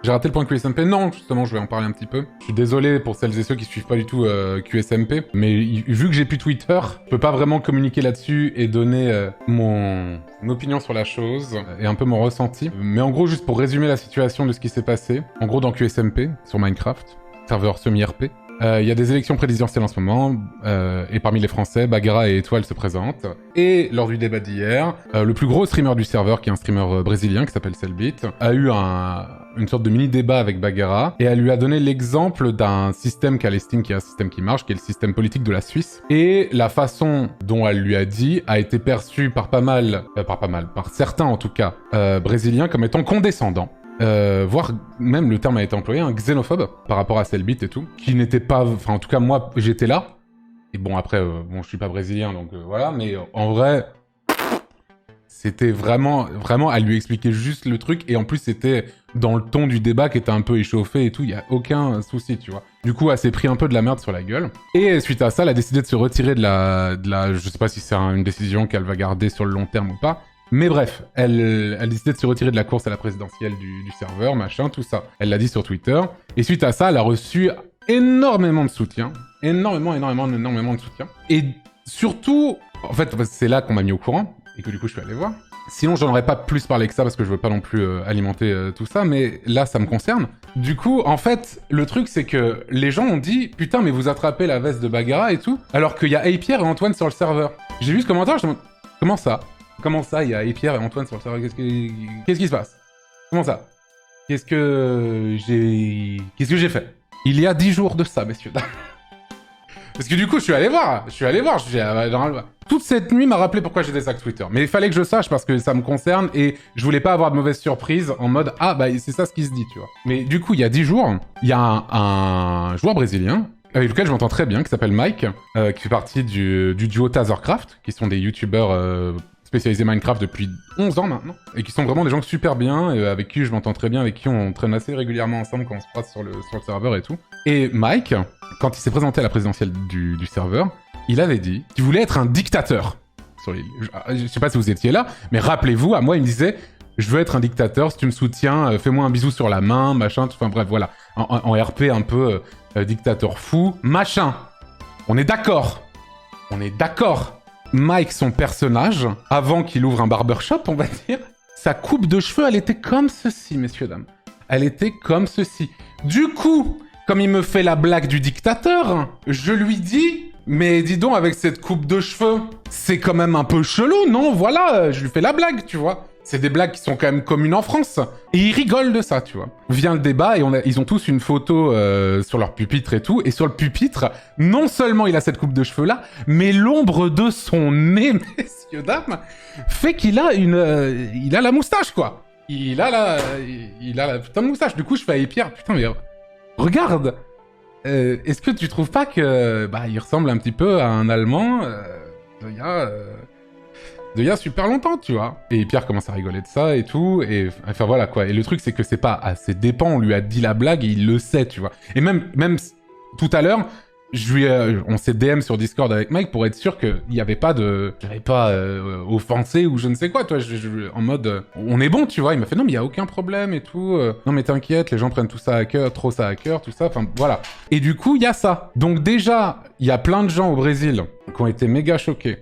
J'ai raté le point QSMP? Non, justement, je vais en parler un petit peu. Je suis désolé pour celles et ceux qui suivent pas du tout QSMP, mais vu que j'ai plus Twitter, je peux pas vraiment communiquer là-dessus et donner mon opinion sur la chose et un peu mon ressenti. Mais en gros, juste pour résumer la situation de ce qui s'est passé, en gros dans QSMP, sur Minecraft, serveur semi-RP, il y a des élections présidentielles en ce moment, et parmi les Français, Bagheera et Étoile se présentent. Et lors du débat d'hier, le plus gros streamer du serveur, qui est un streamer brésilien qui s'appelle Cellbit, a eu une sorte de mini-débat avec Bagheera, et elle lui a donné l'exemple d'un système qu'elle estime qui est un système qui marche, qui est le système politique de la Suisse. Et la façon dont elle lui a dit a été perçue par par certains en tout cas, brésiliens comme étant condescendant. Voire même le terme a été employé, un xénophobe par rapport à Cellbit et tout, qui n'était pas, enfin en tout cas moi j'étais là, et bon après, bon je suis pas brésilien donc voilà, mais en vrai, c'était vraiment, elle lui expliquait juste le truc, et en plus c'était dans le ton du débat qui était un peu échauffé et tout, il y a aucun souci, tu vois. Du coup, elle s'est pris un peu de la merde sur la gueule, et suite à ça, elle a décidé de se retirer de la je sais pas si c'est une décision qu'elle va garder sur le long terme ou pas, mais bref, elle a décidé de se retirer de la course à la présidentielle du serveur, machin, tout ça. Elle l'a dit sur Twitter. Et suite à ça, elle a reçu énormément de soutien. Énormément de soutien. Et surtout, en fait, c'est là qu'on m'a mis au courant, et que du coup, je suis allé voir. Sinon, j'en aurais pas plus parlé que ça, parce que je veux pas non plus alimenter tout ça, mais là, ça me concerne. Du coup, en fait, le truc, c'est que les gens ont dit « Putain, mais vous attrapez la veste de Bagheera et tout », alors qu'il y a Pierre et Antoine sur le serveur. J'ai vu ce commentaire, je me dis « Comment ça ? Comment ça, il y a Pierre et Antoine sur le serveur? Qu'est-ce qui se passe? Comment ça? Qu'est-ce que j'ai fait? Il y a 10 jours de ça, messieurs, dames. Parce que du coup, je suis allé voir. Toute cette nuit m'a rappelé pourquoi j'étais ça sur Twitter. Mais il fallait que je sache parce que ça me concerne et je voulais pas avoir de mauvaises surprises en mode « Ah, bah c'est ça ce qui se dit, tu vois. » Mais du coup, il y a 10 jours, il y a un joueur brésilien avec lequel je m'entends très bien, qui s'appelle Mike, qui fait partie du duo Tazercraft, qui sont des youtubeurs spécialisés Minecraft depuis 11 ans maintenant, et qui sont vraiment des gens super bien, et avec qui je m'entends très bien, avec qui on traîne assez régulièrement ensemble quand on se croise sur le serveur et tout. Et Mike, quand il s'est présenté à la présidentielle du serveur, il avait dit qu'il voulait être un dictateur sur l'île. Je sais pas si vous étiez là, mais rappelez-vous, à moi il me disait « Je veux être un dictateur, si tu me soutiens, fais-moi un bisou sur la main, machin, enfin bref, voilà. » En RP un peu dictateur fou, machin. On est d'accord. On est d'accord. Mike, son personnage, avant qu'il ouvre un barbershop, on va dire, sa coupe de cheveux, elle était comme ceci, messieurs, dames. Elle était comme ceci. Du coup, comme il me fait la blague du dictateur, je lui dis « Mais dis donc, avec cette coupe de cheveux, c'est quand même un peu chelou, non? Voilà, je lui fais la blague, tu vois. » C'est des blagues qui sont quand même communes en France. Et ils rigolent de ça, tu vois. Vient le débat et ils ont tous une photo sur leur pupitre et tout. Et sur le pupitre, non seulement il a cette coupe de cheveux-là, mais l'ombre de son nez, messieurs, dames, fait qu'il a il a la moustache, quoi. Il a la putain de moustache. Du coup, je fais à Pierre, putain, mais regarde. Est-ce que tu trouves pas que il ressemble un petit peu à un Allemand il y a super longtemps, tu vois. Et Pierre commence à rigoler de ça et tout, et enfin voilà quoi. Et le truc c'est que c'est pas à ses dépens, on lui a dit la blague et il le sait, tu vois. Et même tout à l'heure, on s'est DM sur Discord avec Mike pour être sûr qu'il y avait pas j'avais pas offensé ou je ne sais quoi, toi, en mode on est bon, tu vois. Il m'a fait non mais il y a aucun problème et tout. Non mais t'inquiète, les gens prennent tout ça à cœur, trop ça à cœur, tout ça. Enfin voilà. Et du coup il y a ça. Donc déjà il y a plein de gens au Brésil qui ont été méga choqués.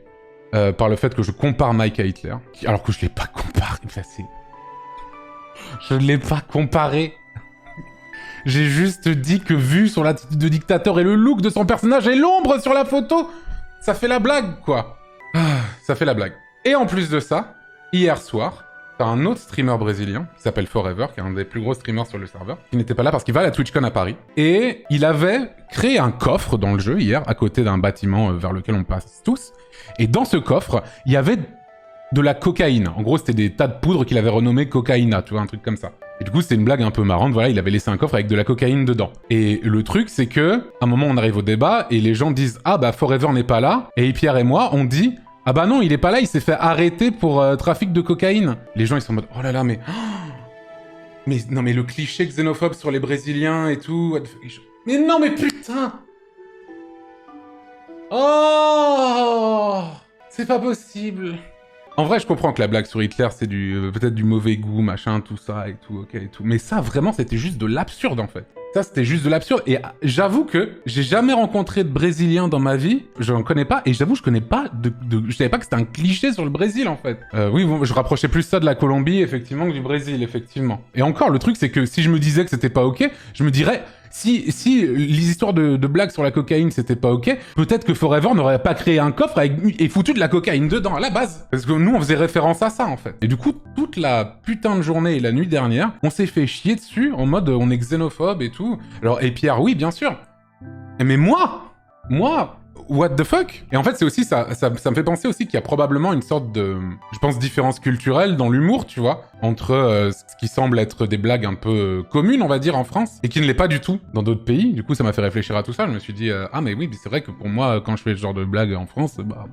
Par le fait que je compare Mike à Hitler. Alors que je l'ai pas comparé. Je l'ai pas comparé. J'ai juste dit que vu sur l'attitude de dictateur et le look de son personnage et l'ombre sur la photo, ça fait la blague, quoi. Ça fait la blague. Et en plus de ça, hier soir, t'as un autre streamer brésilien qui s'appelle Forever, qui est un des plus gros streamers sur le serveur, qui n'était pas là parce qu'il va à la TwitchCon à Paris. Et il avait créé un coffre dans le jeu hier, à côté d'un bâtiment vers lequel on passe tous. Et dans ce coffre, il y avait de la cocaïne. En gros, c'était des tas de poudre qu'il avait renommé cocaïna, tu vois, un truc comme ça. Et du coup, c'était une blague un peu marrante, voilà, il avait laissé un coffre avec de la cocaïne dedans. Et le truc, c'est que, à un moment, on arrive au débat, et les gens disent « Ah bah, Forever n'est pas là », et Pierre et moi, on dit « Ah bah non, il est pas là, il s'est fait arrêter pour trafic de cocaïne ». Les gens, ils sont en mode « Oh là là, mais... mais non, mais le cliché xénophobe sur les Brésiliens et tout... » Mais non, mais putain! Oh! C'est pas possible. En vrai, je comprends que la blague sur Hitler, c'est peut-être du mauvais goût, machin, tout ça et tout, ok et tout. Mais ça, vraiment, c'était juste de l'absurde, en fait. Ça, c'était juste de l'absurde. Et j'avoue que j'ai jamais rencontré de Brésiliens dans ma vie. Je n'en connais pas. Et j'avoue, je connais pas je savais pas que c'était un cliché sur le Brésil, en fait. Oui, bon, je rapprochais plus ça de la Colombie, effectivement, que du Brésil, effectivement. Et encore, le truc, c'est que si je me disais que c'était pas ok, je me dirais... Si les histoires de blagues sur la cocaïne, c'était pas ok, peut-être que Forever n'aurait pas créé un coffre et foutu de la cocaïne dedans, à la base. Parce que nous, on faisait référence à ça, en fait. Et du coup, toute la putain de journée et la nuit dernière, on s'est fait chier dessus, en mode on est xénophobe et tout. Alors, et Pierre, oui, bien sûr. Mais moi, what the fuck? Et en fait, c'est aussi ça me fait penser aussi qu'il y a probablement une sorte de, je pense, différence culturelle dans l'humour, tu vois, entre ce qui semble être des blagues un peu communes, on va dire, en France, et qui ne l'est pas du tout dans d'autres pays. Du coup, ça m'a fait réfléchir à tout ça. Je me suis dit, ah mais oui, c'est vrai que pour moi, quand je fais ce genre de blagues en France, bah...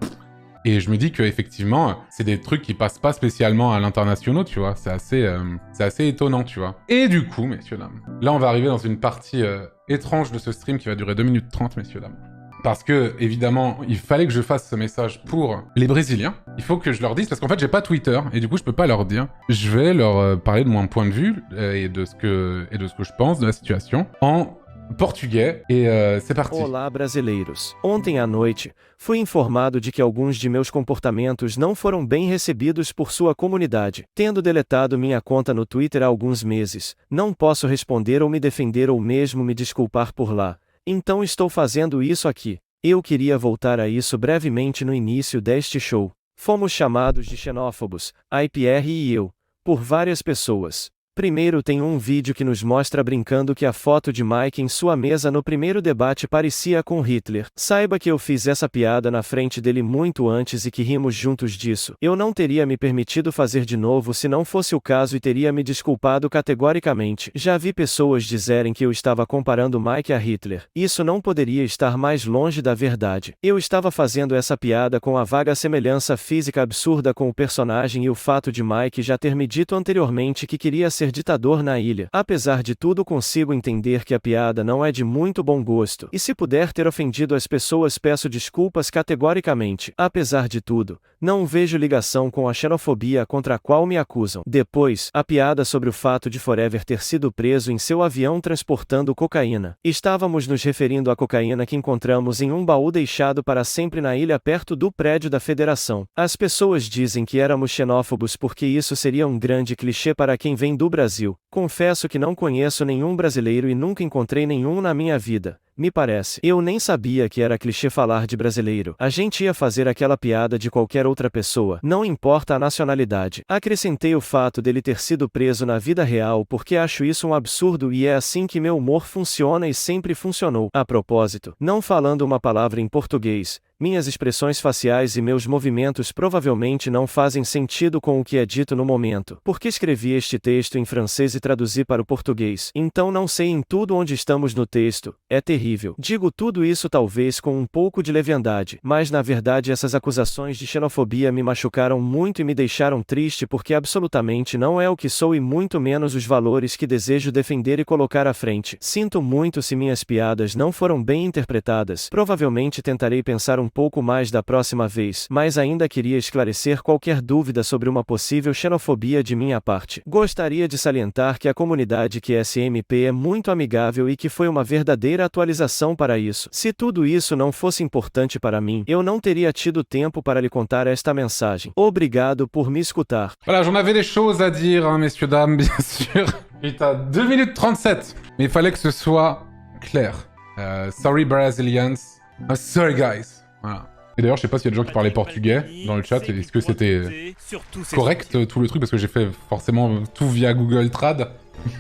Et je me dis que effectivement, c'est des trucs qui passent pas spécialement à l'international, tu vois. C'est assez étonnant, tu vois. Et du coup, messieurs, dames, là, on va arriver dans une partie étrange de ce stream qui va durer 2 minutes 30, messieurs, dames. Parce que, évidemment, il fallait que je fasse ce message pour les Brésiliens. Il faut que je leur dise, parce qu'en fait, j'ai pas Twitter, et du coup, je peux pas leur dire. Je vais leur parler de mon point de vue, et de ce que je pense de la situation, en português, et c'est parti. Olá, brasileiros. Ontem à noite, fui informado de que alguns de meus comportamentos não foram bem recebidos por sua comunidade. Tendo deletado minha conta no Twitter há alguns meses, não posso responder ou me defender ou mesmo me desculpar por lá. Então estou fazendo isso aqui. Eu queria voltar a isso brevemente no início deste show. Fomos chamados de xenófobos, IPR e eu, por várias pessoas. Primeiro tem um vídeo que nos mostra brincando que a foto de Mike em sua mesa no primeiro debate parecia com Hitler. Saiba que eu fiz essa piada na frente dele muito antes e que rimos juntos disso. Eu não teria me permitido fazer de novo se não fosse o caso e teria me desculpado categoricamente. Já vi pessoas dizerem que eu estava comparando Mike a Hitler. Isso não poderia estar mais longe da verdade. Eu estava fazendo essa piada com a vaga semelhança física absurda com o personagem e o fato de Mike já ter me dito anteriormente que queria ser ditador na ilha. Apesar de tudo, consigo entender que a piada não é de muito bom gosto, e se puder ter ofendido as pessoas, peço desculpas categoricamente. Apesar de tudo, não vejo ligação com a xenofobia contra a qual me acusam. Depois, a piada sobre o fato de Forever ter sido preso em seu avião transportando cocaína. Estávamos nos referindo à cocaína que encontramos em um baú deixado para sempre na ilha perto do prédio da Federação. As pessoas dizem que éramos xenófobos porque isso seria um grande clichê para quem vem do Brasil. Confesso que não conheço nenhum brasileiro e nunca encontrei nenhum na minha vida. Me parece. Eu nem sabia que era clichê falar de brasileiro. A gente ia fazer aquela piada de qualquer outra pessoa, não importa a nacionalidade. Acrescentei o fato dele ter sido preso na vida real porque acho isso um absurdo e é assim que meu humor funciona e sempre funcionou. A propósito, não falando uma palavra em português, minhas expressões faciais e meus movimentos provavelmente não fazem sentido com o que é dito no momento, porque escrevi este texto em francês e traduzi para o português, então não sei em tudo onde estamos no texto, é terrível. Digo tudo isso talvez com um pouco de leviandade, mas na verdade essas acusações de xenofobia me machucaram muito e me deixaram triste porque absolutamente não é o que sou e muito menos os valores que desejo defender e colocar à frente. Sinto muito se minhas piadas não foram bem interpretadas, provavelmente tentarei pensar um pouco mais da próxima vez, mas ainda queria esclarecer qualquer dúvida sobre uma possível xenofobia de minha parte. Gostaria de salientar que a comunidade QSMP é muito amigável e que foi uma verdadeira atualização para isso. Se tudo isso não fosse importante para mim, eu não teria tido tempo para lhe contar esta mensagem. Obrigado por me escutar. Voilà, j'en avais des choses à dire, hein, messieurs, dames, bien sûr. Putain, 2 minutes 37. Mais il fallait que ce soit clair. Sorry Brazilians. Sorry guys. Voilà. Et d'ailleurs, je sais pas s'il y a des gens qui parlaient portugais dans le chat. Est-ce que c'était correct tout le truc? Parce que j'ai fait forcément tout via Google Trad.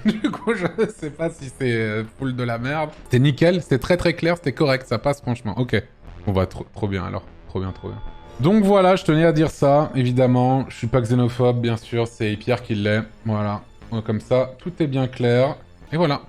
Du coup, je sais pas si c'est full de la merde. C'était nickel, c'était très très clair, c'était correct, ça passe franchement. Ok. On va trop bien alors. Trop bien. Donc voilà, je tenais à dire ça, évidemment. Je suis pas xénophobe, bien sûr, c'est Pierre qui l'est. Voilà. Comme ça, tout est bien clair. Et voilà.